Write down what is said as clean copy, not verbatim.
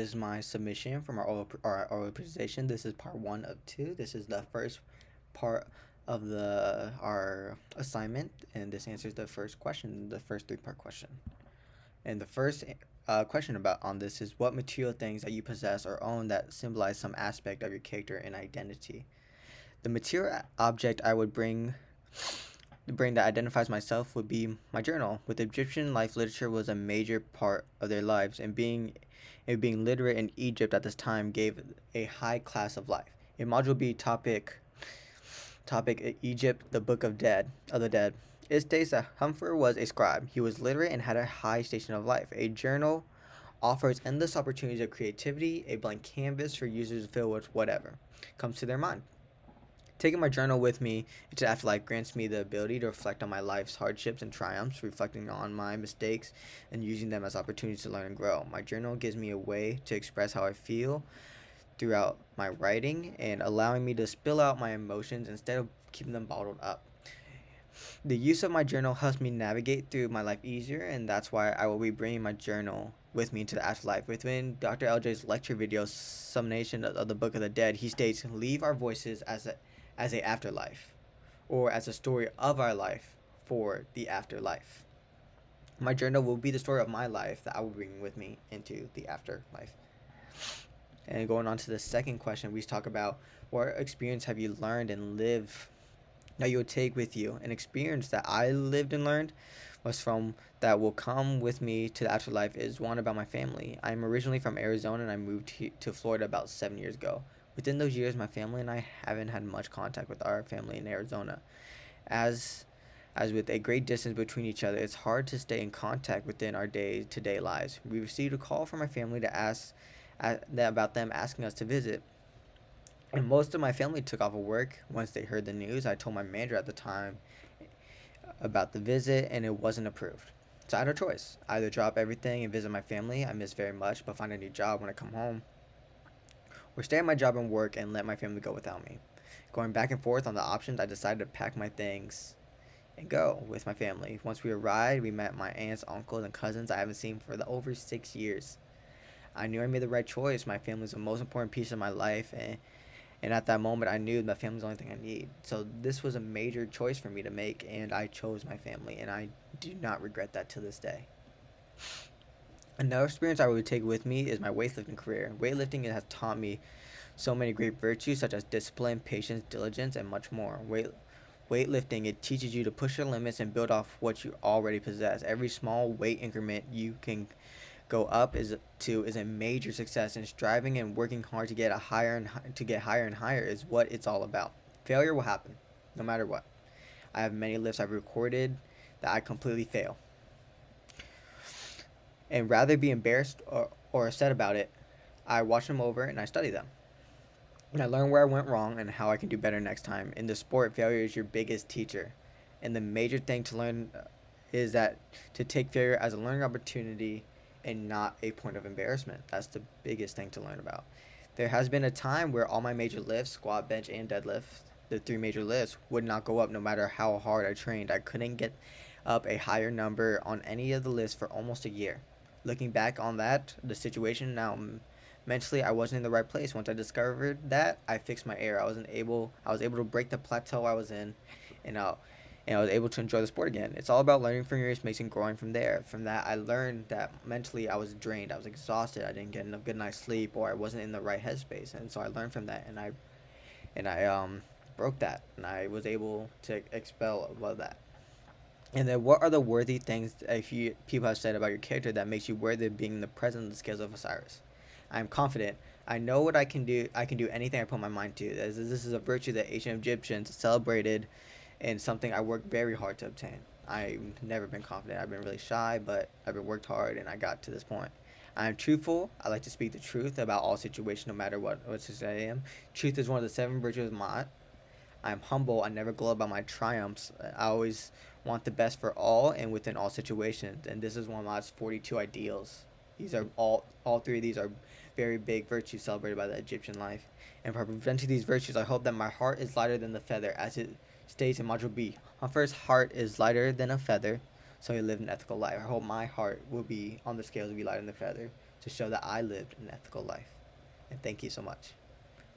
is my submission from our oral presentation. This is part one of two. This is the first part of the our assignment, and this answers the first question, the first three-part question. And the first question about on this is what material things that you possess or own that symbolize some aspect of your character and identity. The material object I would bring that identifies myself would be my journal. With Egyptian life, literature was a major part of their lives, and being literate in Egypt at this time gave a high class of life. In Module B, topic Egypt, the Book of the Dead. It states that Humphrey was a scribe. He was literate and had a high station of life. A journal offers endless opportunities of creativity, a blank canvas for users to fill with whatever comes to their mind. Taking my journal with me into the afterlife grants me the ability to reflect on my life's hardships and triumphs, reflecting on my mistakes and using them as opportunities to learn and grow. My journal gives me a way to express how I feel throughout my writing and allowing me to spill out my emotions instead of keeping them bottled up. The use of my journal helps me navigate through my life easier, and that's why I will be bringing my journal with me into the afterlife. Within Dr. LJ's lecture video summation of the Book of the Dead, he states, "Leave our voices as a afterlife, or as a story of our life for the afterlife." My journal will be the story of my life that I will bring with me into the afterlife. And going on to the second question, we talk about what experience have you learned and lived that you'll take with you. An experience that I lived and learned was from that will come with me to the afterlife is one about my family. I'm originally from Arizona and I moved to Florida about 7 years ago. Within those years, my family and I haven't had much contact with our family in Arizona. As as with a great distance between each other, it's hard to stay in contact within our day-to-day lives. We received a call from my family to ask about them asking us to visit. And most of my family took off of work once they heard the news. I told my manager at the time about the visit, and it wasn't approved. So I had a choice: either drop everything and visit my family I miss very much, but find a new job when I come home, or stay at my job and work and let my family go without me. Going back and forth on the options, I decided to pack my things and go with my family. Once we arrived, we met my aunts, uncles, and cousins I haven't seen for over 6 years. I knew I made the right choice. My family is the most important piece of my life, and at that moment, I knew my family's the only thing I need. So this was a major choice for me to make, and I chose my family, and I do not regret that to this day. Another experience I would take with me is my weightlifting career. Weightlifting has taught me so many great virtues such as discipline, patience, diligence, and much more. Weightlifting, it teaches you to push your limits and build off what you already possess. Every small weight increment you can go up is a major success, and striving and working hard to get to get higher and higher is what it's all about. Failure will happen, no matter what. I have many lifts I've recorded that I completely fail, and rather be embarrassed or upset about it, I watch them over and I study them. And I learn where I went wrong and how I can do better next time. In the sport, failure is your biggest teacher, and the major thing to learn is that to take failure as a learning opportunity and not a point of embarrassment. That's the biggest thing to learn about. There has been a time where all my major lifts, squat, bench, and deadlift, the three major lifts, would not go up no matter how hard I trained. I couldn't get up a higher number on any of the lists for almost a year. Looking back on that, the situation now, mentally I wasn't in the right place. Once I discovered that, I fixed my error. I was able to break the plateau I was in, and I was able to enjoy the sport again. It's all about learning from your mistakes and growing from there. From that, I learned that mentally I was drained. I was exhausted. I didn't get enough good night's sleep, or I wasn't in the right headspace. And so I learned from that, and I broke that, and I was able to expel above that. And then, what are the worthy things that people have said about your character that makes you worthy of being in the presence of the scales of Osiris? I am confident. I know what I can do. I can do anything I put my mind to. This is a virtue that ancient Egyptians celebrated, and something I worked very hard to obtain. I've never been confident. I've been really shy, but I've been worked hard, and I got to this point. I am truthful. I like to speak the truth about all situations, no matter what situation I am. Truth is one of the seven virtues of Ma'at. I'm humble. I never gloat about my triumphs. I always want the best for all and within all situations. And this is one of my 42 ideals. These are all three of these are very big virtues celebrated by the Egyptian life. And by preventing these virtues, I hope that my heart is lighter than the feather, as it states in Module B. Humphrey's heart is lighter than a feather, so he lived an ethical life. I hope my heart will be on the scales to be lighter than the feather, to show that I lived an ethical life. And thank you so much.